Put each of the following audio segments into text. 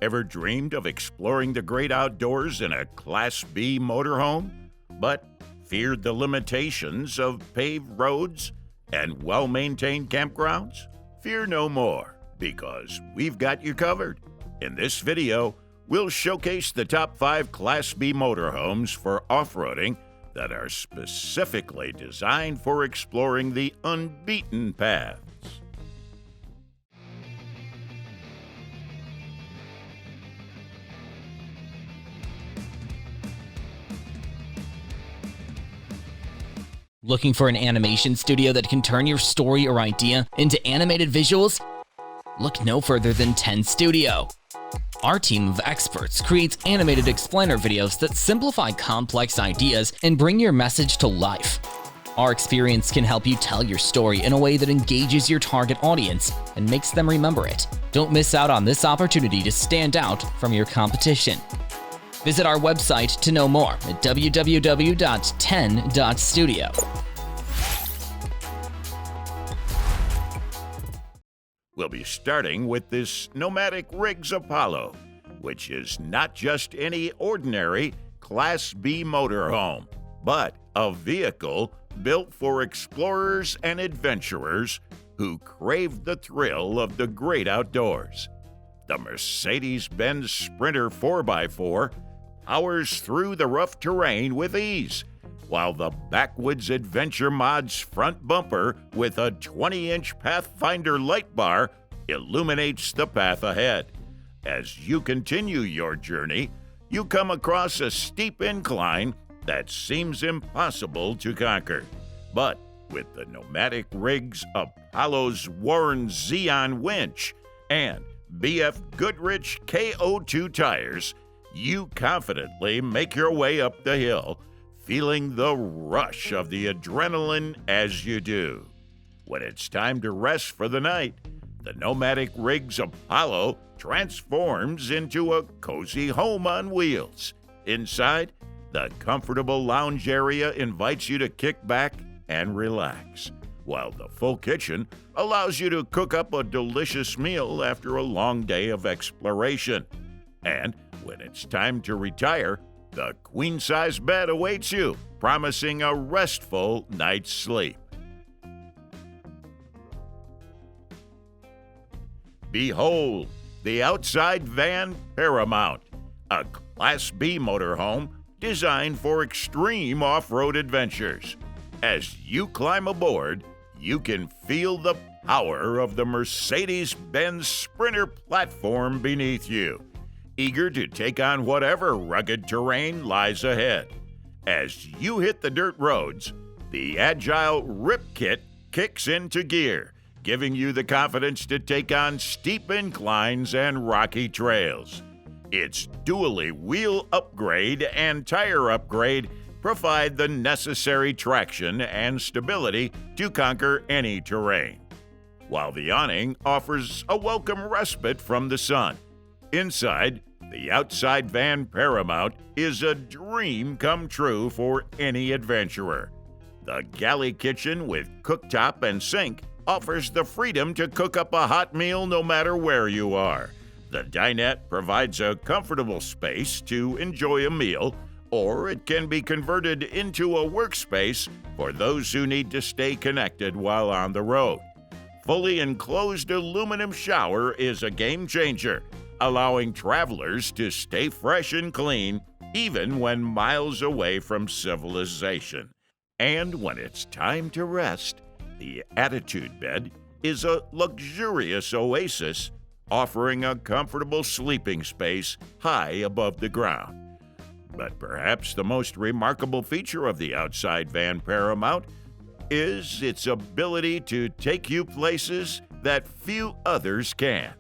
Ever dreamed of exploring the great outdoors in a Class B motorhome, but feared the limitations of paved roads and well-maintained campgrounds? Fear no more, because we've got you covered. In this video, we'll showcase the top 5 Class B motorhomes for off-roading that are specifically designed for exploring the unbeaten paths. Looking for an animation studio that can turn your story or idea into animated visuals? Look no further than 10 Studio. Our team of experts creates animated explainer videos that simplify complex ideas and bring your message to life. Our experience can help you tell your story in a way that engages your target audience and makes them remember it. Don't miss out on this opportunity to stand out from your competition. Visit our website to know more at www.10.studio. We'll be starting with this Nomadic Rigs Apollo, which is not just any ordinary Class B motorhome, but a vehicle built for explorers and adventurers who crave the thrill of the great outdoors. The Mercedes-Benz Sprinter 4x4 powers through the rough terrain with ease, while the Backwoods Adventure Mod's front bumper with a 20-inch Pathfinder light bar illuminates the path ahead. As you continue your journey, you come across a steep incline that seems impossible to conquer. But with the Nomadic Rigs Apollo's Warren Xeon winch and BF Goodrich KO2 tires, you confidently make your way up the hill, feeling the rush of the adrenaline as you do. When it's time to rest for the night, the Nomadic Rigs Apollo transforms into a cozy home on wheels. Inside, the comfortable lounge area invites you to kick back and relax, while the full kitchen allows you to cook up a delicious meal after a long day of exploration. And when it's time to retire, the queen-size bed awaits you, promising a restful night's sleep. Behold, the outside van Paramount, a Class B motorhome designed for extreme off-road adventures. As you climb aboard, you can feel the power of the Mercedes-Benz Sprinter platform beneath you, eager to take on whatever rugged terrain lies ahead. As you hit the dirt roads, the agile Rip Kit kicks into gear, giving you the confidence to take on steep inclines and rocky trails. Its dually wheel upgrade and tire upgrade provide the necessary traction and stability to conquer any terrain, while the awning offers a welcome respite from the sun. Inside, the outside van Paramount is a dream come true for any adventurer. The galley kitchen with cooktop and sink offers the freedom to cook up a hot meal no matter where you are. The dinette provides a comfortable space to enjoy a meal, or it can be converted into a workspace for those who need to stay connected while on the road. Fully enclosed aluminum shower is a game changer, allowing travelers to stay fresh and clean even when miles away from civilization. And when it's time to rest, the Attitude Bed is a luxurious oasis, offering a comfortable sleeping space high above the ground. But perhaps the most remarkable feature of the outside van Paramount is its ability to take you places that few others can.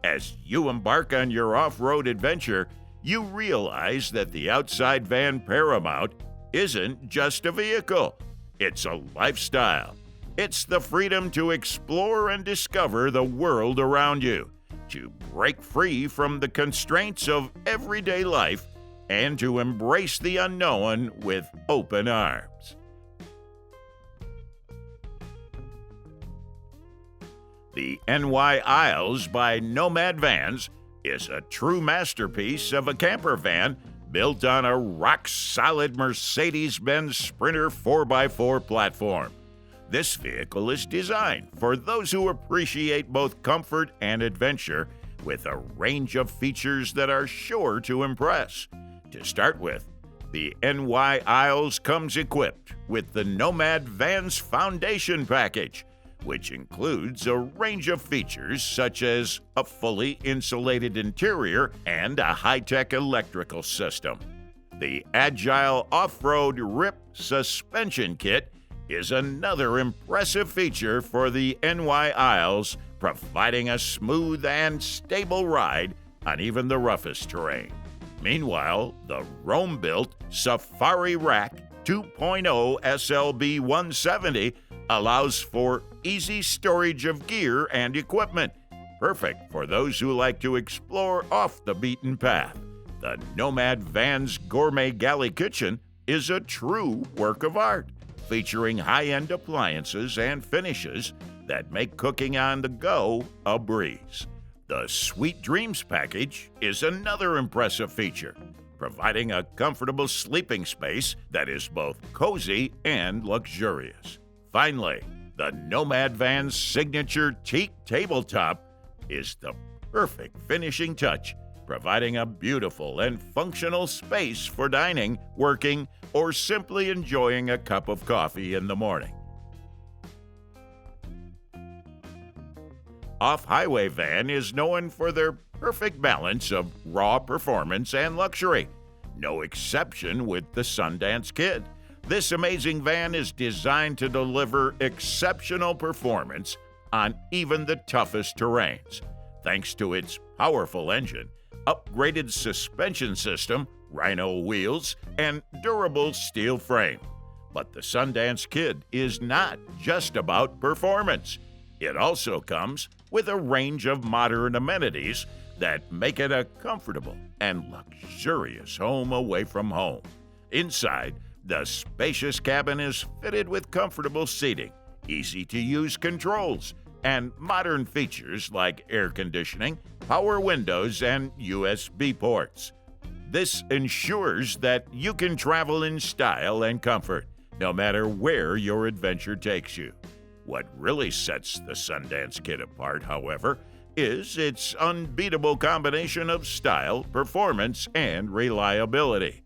As you embark on your off-road adventure, you realize that the outside van Paramount isn't just a vehicle, it's a lifestyle. It's the freedom to explore and discover the world around you, to break free from the constraints of everyday life, and to embrace the unknown with open arms. The NYIsles by Nomad Vanz is a true masterpiece of a camper van built on a rock-solid Mercedes-Benz Sprinter 4x4 platform. This vehicle is designed for those who appreciate both comfort and adventure, with a range of features that are sure to impress. To start with, the NYIsles comes equipped with the Nomad Vanz Foundation Package, which includes a range of features such as a fully insulated interior and a high-tech electrical system. The agile off-road RIP suspension kit is another impressive feature for the NYIsles, providing a smooth and stable ride on even the roughest terrain. Meanwhile, the Rome-built Safari Rack 2.0 SLB 170 allows for easy storage of gear and equipment, perfect for those who like to explore off the beaten path. The Nomad Vanz Gourmet Galley Kitchen is a true work of art, featuring high-end appliances and finishes that make cooking on the go a breeze. The Sweet Dreams package is another impressive feature, providing a comfortable sleeping space that is both cozy and luxurious. Finally, the Nomad Van's signature teak tabletop is the perfect finishing touch, providing a beautiful and functional space for dining, working, or simply enjoying a cup of coffee in the morning. Off-Highway Van is known for their perfect balance of raw performance and luxury, no exception with the Sundance Kid. This amazing van is designed to deliver exceptional performance on even the toughest terrains, thanks to its powerful engine, upgraded suspension system, Rhino wheels, and durable steel frame. But the Sundance Kid is not just about performance. It also comes with a range of modern amenities that make it a comfortable and luxurious home away from home. Inside, the spacious cabin is fitted with comfortable seating, easy-to-use controls, and modern features like air conditioning, power windows, and USB ports. This ensures that you can travel in style and comfort, no matter where your adventure takes you. What really sets the Sundance Kid apart, however, is its unbeatable combination of style, performance, and reliability.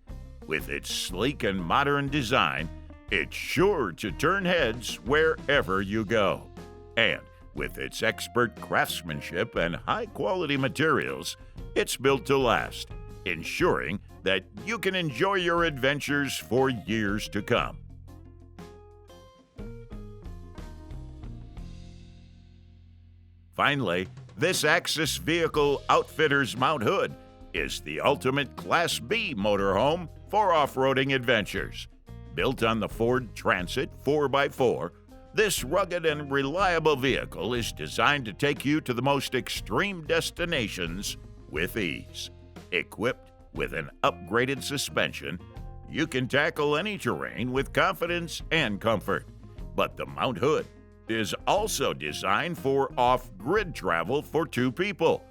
With its sleek and modern design, it's sure to turn heads wherever you go. And with its expert craftsmanship and high-quality materials, it's built to last, ensuring that you can enjoy your adventures for years to come. Finally, this Axis Vehicle Outfitters Mount Hood is the ultimate Class B motorhome for off-roading adventures. Built on the Ford Transit 4x4, this rugged and reliable vehicle is designed to take you to the most extreme destinations with ease. Equipped with an upgraded suspension, you can tackle any terrain with confidence and comfort. But the Mount Hood is also designed for off-grid travel for two people.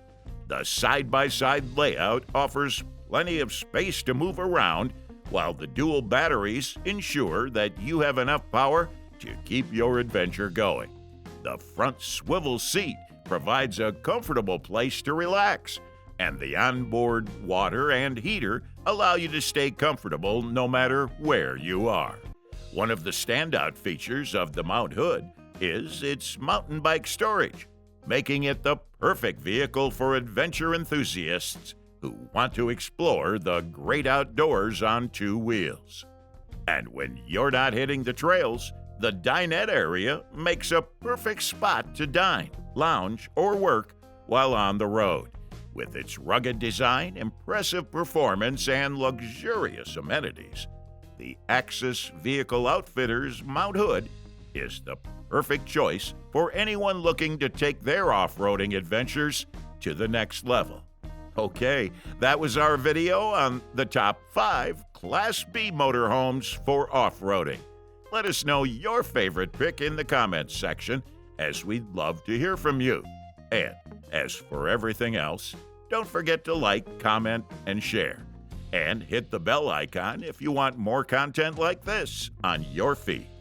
The side-by-side layout offers plenty of space to move around, while the dual batteries ensure that you have enough power to keep your adventure going. The front swivel seat provides a comfortable place to relax, and the onboard water and heater allow you to stay comfortable no matter where you are. One of the standout features of the Mount Hood is its mountain bike storage, making it the perfect vehicle for adventure enthusiasts who want to explore the great outdoors on two wheels. And when you're not hitting the trails, the dinette area makes a perfect spot to dine, lounge, or work while on the road. With its rugged design, impressive performance, and luxurious amenities, the Axis Vehicle Outfitters Mount Hood is the perfect choice for anyone looking to take their off-roading adventures to the next level. Okay, that was our video on the top 5 Class B motorhomes for off-roading. Let us know your favorite pick in the comments section, as we'd love to hear from you. And as for everything else, Don't forget to like, comment, and share. And hit the bell icon if you want more content like this on your feed.